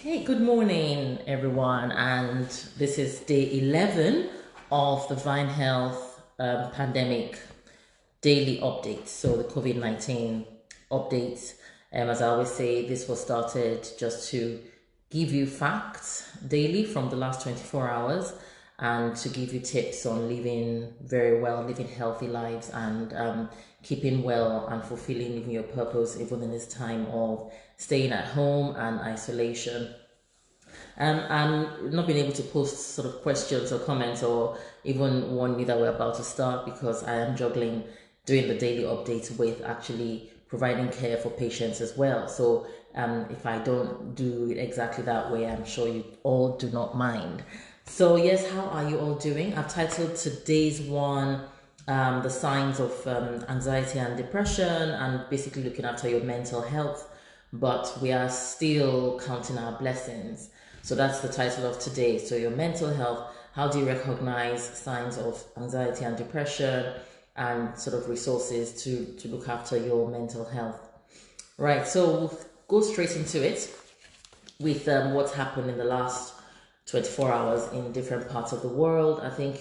Okay, good morning, everyone. And this is day 11 of the Vine Health pandemic daily updates. So, the COVID-19 updates. As I always say, this was started just to give you facts daily from the last 24 hours and to give you tips on living very well, living healthy lives, and keeping well and fulfilling living your purpose even in this time of staying at home and isolation. I'm not being able to post sort of questions or comments or even warn you that we're about to start because I am juggling doing the daily updates with actually providing care for patients as well. So if I don't do it exactly that way, I'm sure you all do not mind. So yes, how are you all doing? I've titled today's one the signs of anxiety and depression, and basically looking after your mental health, but we are still counting our blessings. So that's the title of today. So your mental health, how do you recognize signs of anxiety and depression, and sort of resources to look after your mental health. Right, so we'll go straight into it with what's happened in the last 24 hours in different parts of the world. I think,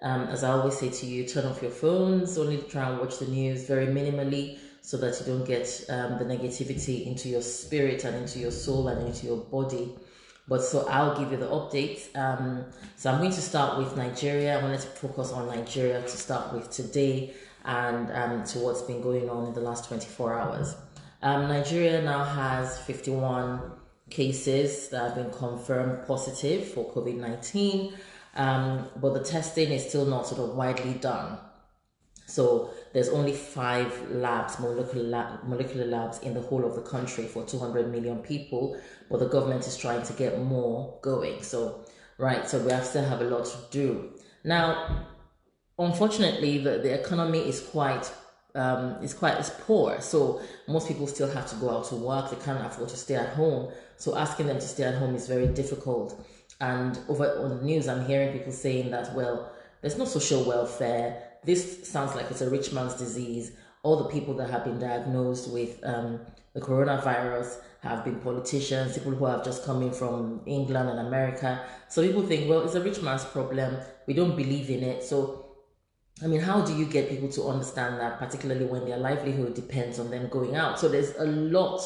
as I always say to you, turn off your phones, only try and watch the news very minimally so that you don't get the negativity into your spirit and into your soul and into your body. But so I'll give you the updates. So I'm going to start with Nigeria. I wanted to focus on Nigeria to start with today and to what's been going on in the last 24 hours. Nigeria now has 51 cases that have been confirmed positive for COVID-19, but the testing is still not sort of widely done. So there's only 5 labs, molecular labs in the whole of the country for 200 million people, but the government is trying to get more going. So, right, so we still have a lot to do. Now, unfortunately, the economy is quite is poor. So most people still have to go out to work. They can't afford to stay at home. So asking them to stay at home is very difficult. And over on the news, I'm hearing people saying that, well, there's no social welfare. This sounds like it's a rich man's disease. All the people that have been diagnosed with the coronavirus have been politicians, people who have just come in from England and America. So people think, well, it's a rich man's problem. We don't believe in it. So, I mean, how do you get people to understand that, particularly when their livelihood depends on them going out? So there's a lot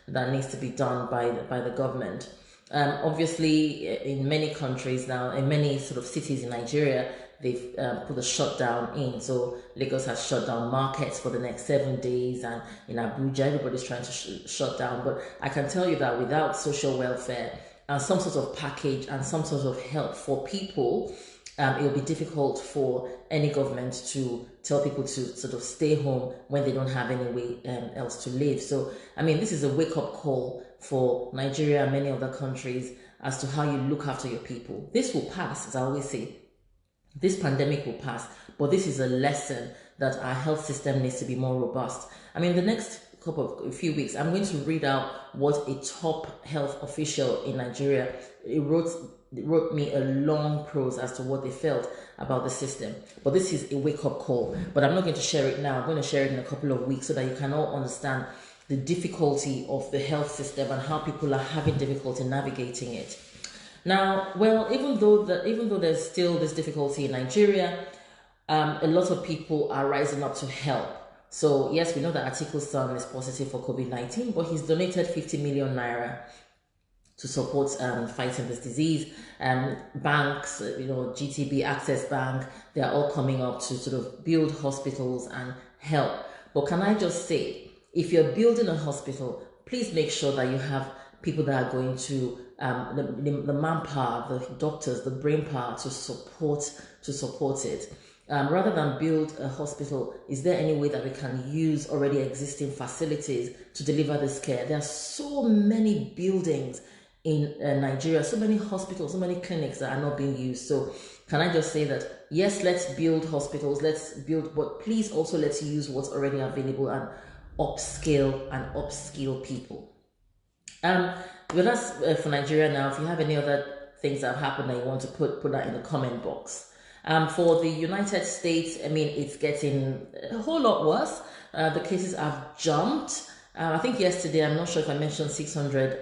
that needs to be done by the government. Obviously, in many countries now, in many sort of cities in Nigeria, they've put a shutdown in. So Lagos has shut down markets for the next 7 days, and in Abuja, everybody's trying to shut down. But I can tell you that without social welfare and some sort of package and some sort of help for people, it will be difficult for any government to tell people to sort of stay home when they don't have any way else to live. So, I mean, this is a wake-up call for Nigeria and many other countries as to how you look after your people. This will pass, as I always say. This pandemic will pass, but this is a lesson that our health system needs to be more robust. I mean, the next a few weeks, I'm going to read out what a top health official in Nigeria wrote me a long prose as to what they felt about the system. But this is a wake-up call. But I'm not going to share it now. I'm going to share it in a couple of weeks so that you can all understand the difficulty of the health system and how people are having difficulty navigating it. Now, well, even though there's still this difficulty in Nigeria, a lot of people are rising up to help. So yes, we know that Atiku's son is positive for COVID-19, but he's donated 50 million naira to support fighting this disease. Banks, GTB, Access Bank, they are all coming up to sort of build hospitals and help. But can I just say, if you're building a hospital, please make sure that you have people that are going to the manpower, the doctors, the brain power to support it. Rather than build a hospital, is there any way that we can use already existing facilities to deliver this care? There are so many buildings in Nigeria, so many hospitals, so many clinics that are not being used. So can I just say that, yes, let's build hospitals, but please also let's use what's already available and upskill people. But that's for Nigeria now. If you have any other things that have happened that you want to put that in the comment box. For the United States, I mean, it's getting a whole lot worse. The cases have jumped. I think yesterday, I'm not sure if I mentioned 600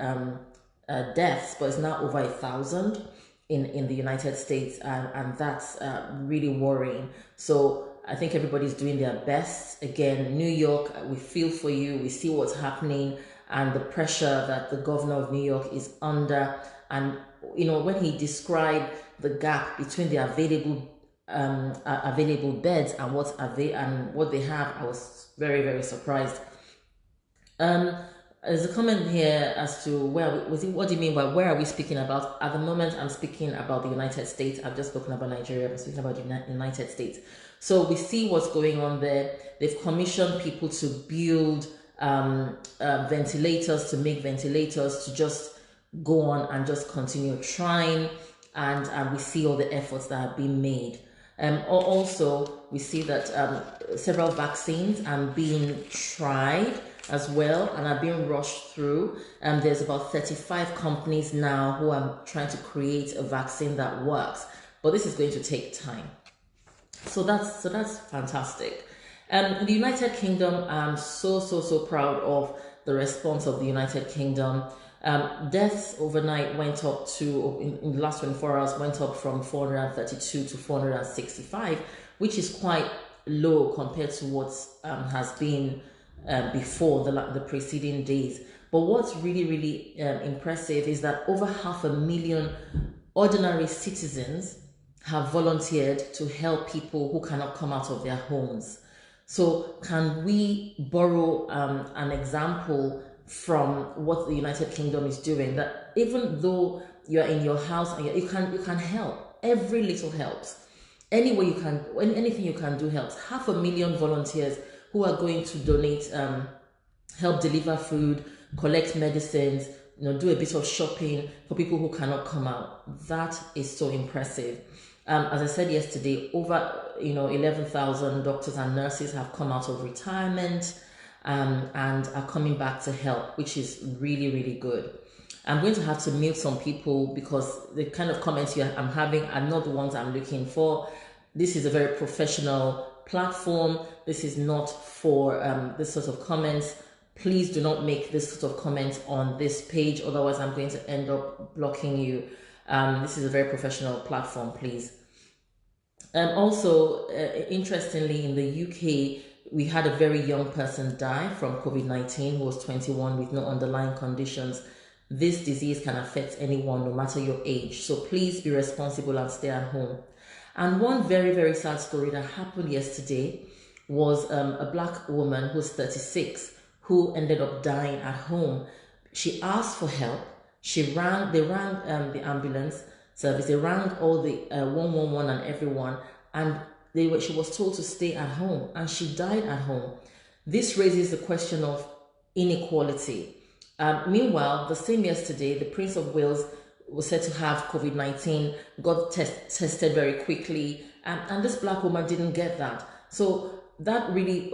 deaths, but it's now over 1,000 in the United States, and that's really worrying. So I think everybody's doing their best. Again, New York, we feel for you. We see what's happening and the pressure that the governor of New York is under. And when he described the gap between the available beds and what they have, I was very, very surprised. There's a comment here as to what do you mean by where are we speaking about? At the moment, I'm speaking about the United States. I've just spoken about Nigeria. I'm speaking about the United States. So we see what's going on there. They've commissioned people to build ventilators, to make ventilators, to just go on and just continue trying. And we see all the efforts that have been made. Also, we see that several vaccines are being tried as well and are being rushed through. There's about 35 companies now who are trying to create a vaccine that works, but this is going to take time. So that's fantastic. In the United Kingdom, I'm so proud of the response of the United Kingdom. Deaths overnight went up to, in the last 24 hours, went up from 432 to 465, which is quite low compared to what has been before the preceding days. But what's really impressive is that over 500,000 ordinary citizens have volunteered to help people who cannot come out of their homes. So can we borrow an example from what the United Kingdom is doing, that even though you're in your house and you can help? Every little helps. Any way you can, anything you can do helps. 500,000 volunteers who are going to donate, help deliver food, collect medicines, do a bit of shopping for people who cannot come out. That is so impressive. As I said yesterday, over 11,000 doctors and nurses have come out of retirement and are coming back to help, which is really good. I'm going to have to mute some people because the kind of comments I'm having are not the ones I'm looking for. This is a very professional platform. This is not for this sort of comments. Please do not make this sort of comments on this page, otherwise I'm going to end up blocking you. This is a very professional platform, please. Also, interestingly, in the UK, we had a very young person die from COVID-19 who was 21 with no underlying conditions. This disease can affect anyone, no matter your age. So please be responsible and stay at home. And one very sad story that happened yesterday was a black woman who's 36 who ended up dying at home. She asked for help. They rang the ambulance service. They rang all the 111 and everyone, and she was told to stay at home, and she died at home. This raises the question of inequality. Meanwhile, the same yesterday, the Prince of Wales was said to have COVID-19, got tested very quickly, and this black woman didn't get that. So that really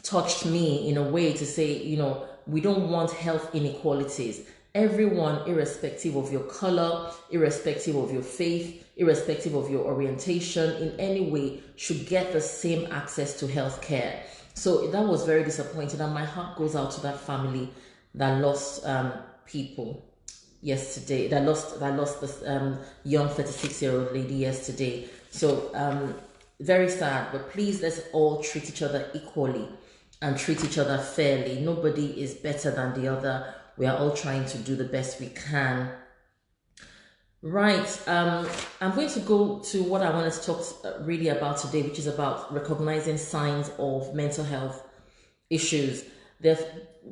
touched me in a way to say, we don't want health inequalities. Everyone, irrespective of your color, irrespective of your faith, irrespective of your orientation, in any way, should get the same access to health care. So that was very disappointing, and my heart goes out to that family that lost people yesterday, that lost this young 36-year-old lady yesterday. So very sad, but please, let's all treat each other equally and treat each other fairly. Nobody is better than the other. We are all trying to do the best we can. Right, I'm going to go to what I wanted to talk really about today, which is about recognizing signs of mental health issues. There's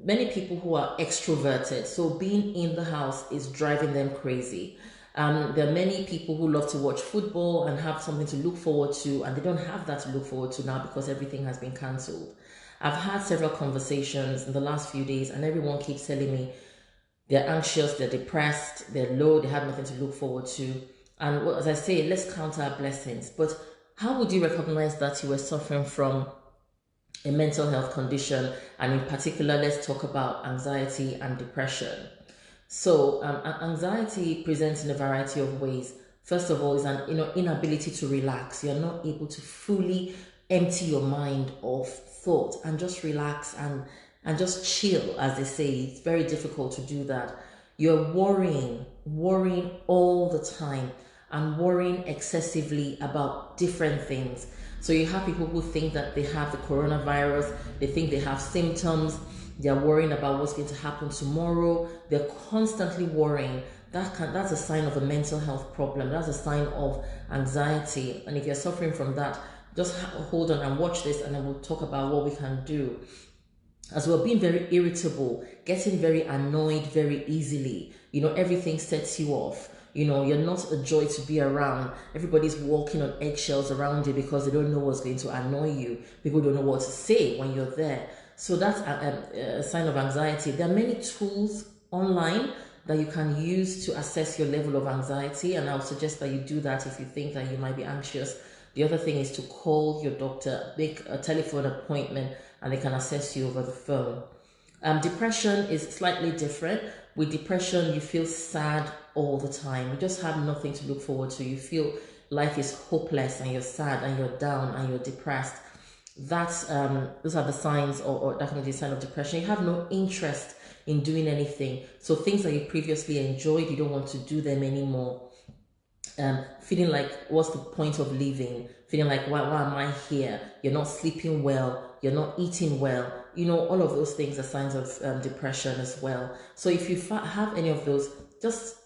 many people who are extroverted, so being in the house is driving them crazy. There are many people who love to watch football and have something to look forward to, and they don't have that to look forward to now because everything has been cancelled. I've had several conversations in the last few days, and everyone keeps telling me they're anxious, they're depressed, they're low, they have nothing to look forward to. And as I say, let's count our blessings. But how would you recognize that you were suffering from a mental health condition? And in particular, let's talk about anxiety and depression. So anxiety presents in a variety of ways. First of all, is an inability to relax. You're not able to fully empty your mind of thought and just relax and just chill, as they say. It's very difficult to do that. You're worrying all the time, and worrying excessively about different things. So you have people who think that they have the coronavirus, they think they have symptoms, they're worrying about what's going to happen tomorrow, they're constantly worrying. That's a sign of a mental health problem. That's a sign of anxiety. And if you're suffering from that, just hold on and watch this, and then we'll talk about what we can do. As well, being very irritable, getting very annoyed very easily. Everything sets you off. You're not a joy to be around. Everybody's walking on eggshells around you because they don't know what's going to annoy you. People don't know what to say when you're there. So that's a sign of anxiety. There are many tools online that you can use to assess your level of anxiety, and I would suggest that you do that if you think that you might be anxious. The other thing is to call your doctor, make a telephone appointment, and they can assess you over the phone. Depression is slightly different. With depression, you feel sad all the time. You just have nothing to look forward to. You feel life is hopeless, and you're sad, and you're down, and you're depressed. Those are the signs, or definitely a sign of depression. You have no interest in doing anything. So things that you previously enjoyed, you don't want to do them anymore. Feeling like, what's the point of living? Feeling like, why am I here? You're not sleeping well. You're not eating well. All of those things are signs of depression as well. So if you have any of those, just,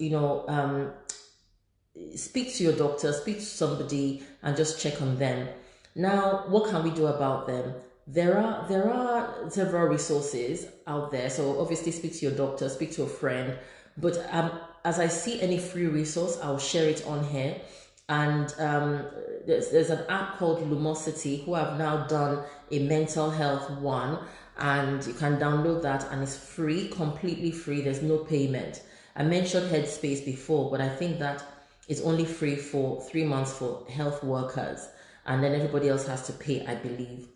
speak to your doctor, speak to somebody, and just check on them. Now, what can we do about them? There are several resources out there. So obviously speak to your doctor, speak to a friend. But as I see any free resource, I'll share it on here. And there's an app called Lumosity, who have now done a mental health one. And you can download that, and it's free, completely free. There's no payment. I mentioned Headspace before, but I think that it's only free for 3 months for health workers. And then everybody else has to pay, I believe.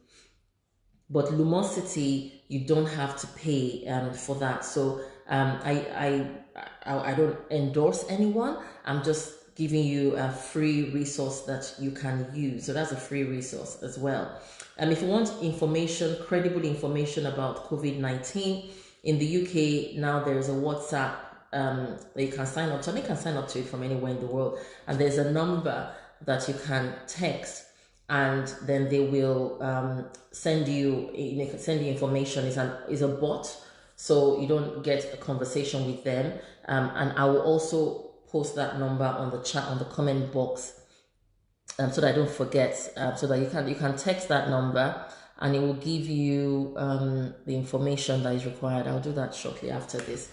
But Lumosity, you don't have to pay for that. So I don't endorse anyone. I'm just giving you a free resource that you can use. So that's a free resource as well. If you want information, credible information about COVID-19, in the UK now there is a WhatsApp that you can sign up to. And you can sign up to it from anywhere in the world. And there's a number that you can text, and then they will send you information. It's a bot, so you don't get a conversation with them. And I will also post that number on the chat, on the comment box, so that I don't forget. So that you can text that number, and it will give you the information that is required. I'll do that shortly after this.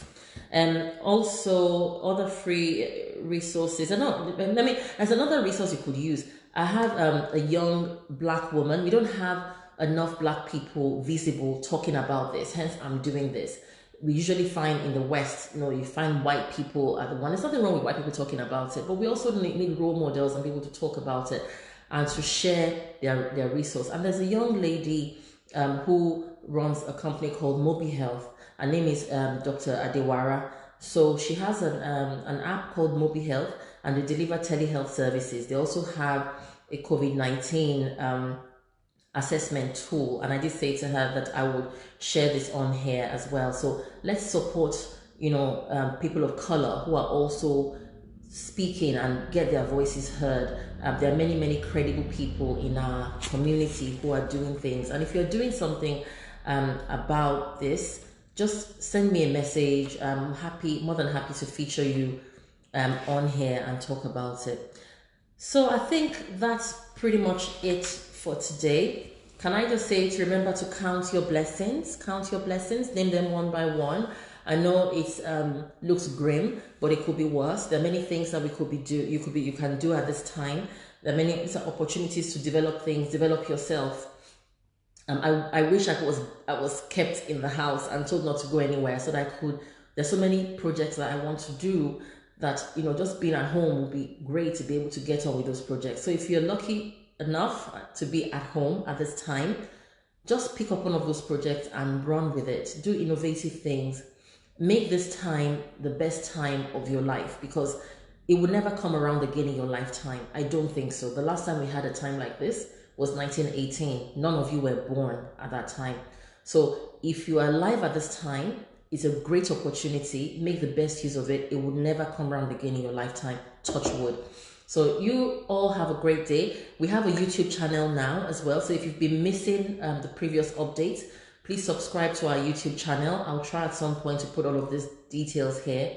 Also, other free resources. There's another resource you could use. I have a young Black woman. We don't have enough Black people visible talking about this, hence I'm doing this. We usually find in the West, you find white people are the one. There's nothing wrong with white people talking about it, but we also need role models and people to talk about it and to share their resource. And there's a young lady who runs a company called Mobi Health. Her name is Dr. Adewara. So she has an app called Mobi Health, and they deliver telehealth services. They also have a COVID-19 assessment tool, and I did say to her that I would share this on here as well. So let's support people of color who are also speaking and get their voices heard. There are many credible people in our community who are doing things, and if you're doing something about this, just send me a message. I'm more than happy to feature you on here and talk about it. So I think that's pretty much it for today. Can I just say to remember to count your blessings, name them one by one. I know it looks grim, but it could be worse. There are many things that you can do at this time. There are many opportunities to develop things, develop yourself. I wish I was kept in the house and told not to go anywhere, so that I could. There's so many projects that I want to do that just being at home would be great to be able to get on with those projects. So if you're lucky enough to be at home at this time, just pick up one of those projects and run with it. Do innovative things. Make this time the best time of your life, because it will never come around again in your lifetime. I don't think so. The last time we had a time like this was 1918. None of you were born at that time. So if you are alive at this time, It's a great opportunity. Make the best use of it. It will never come around again in your lifetime. Touch wood. So you all have a great day. We have a YouTube channel now as well. So if you've been missing the previous updates, please subscribe to our YouTube channel. I'll try at some point to put all of these details here,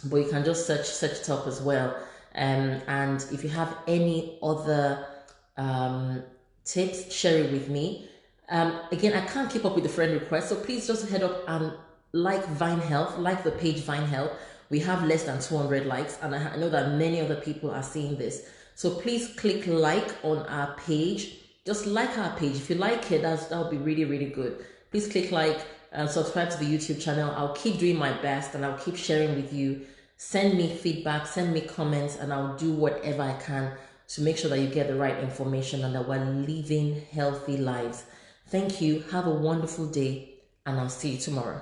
but you can just search it up as well. And if you have any other tips, share it with me. Again, I can't keep up with the friend request, so please just head up and like Vine Health, like the page Vine Health. We have less than 200 likes, and I know that many other people are seeing this. So please click like on our page. Just like our page. If you like it, that'll be really, really good. Please click like and subscribe to the YouTube channel. I'll keep doing my best and I'll keep sharing with you. Send me feedback, send me comments, and I'll do whatever I can to make sure that you get the right information and that we're living healthy lives. Thank you. Have a wonderful day, and I'll see you tomorrow.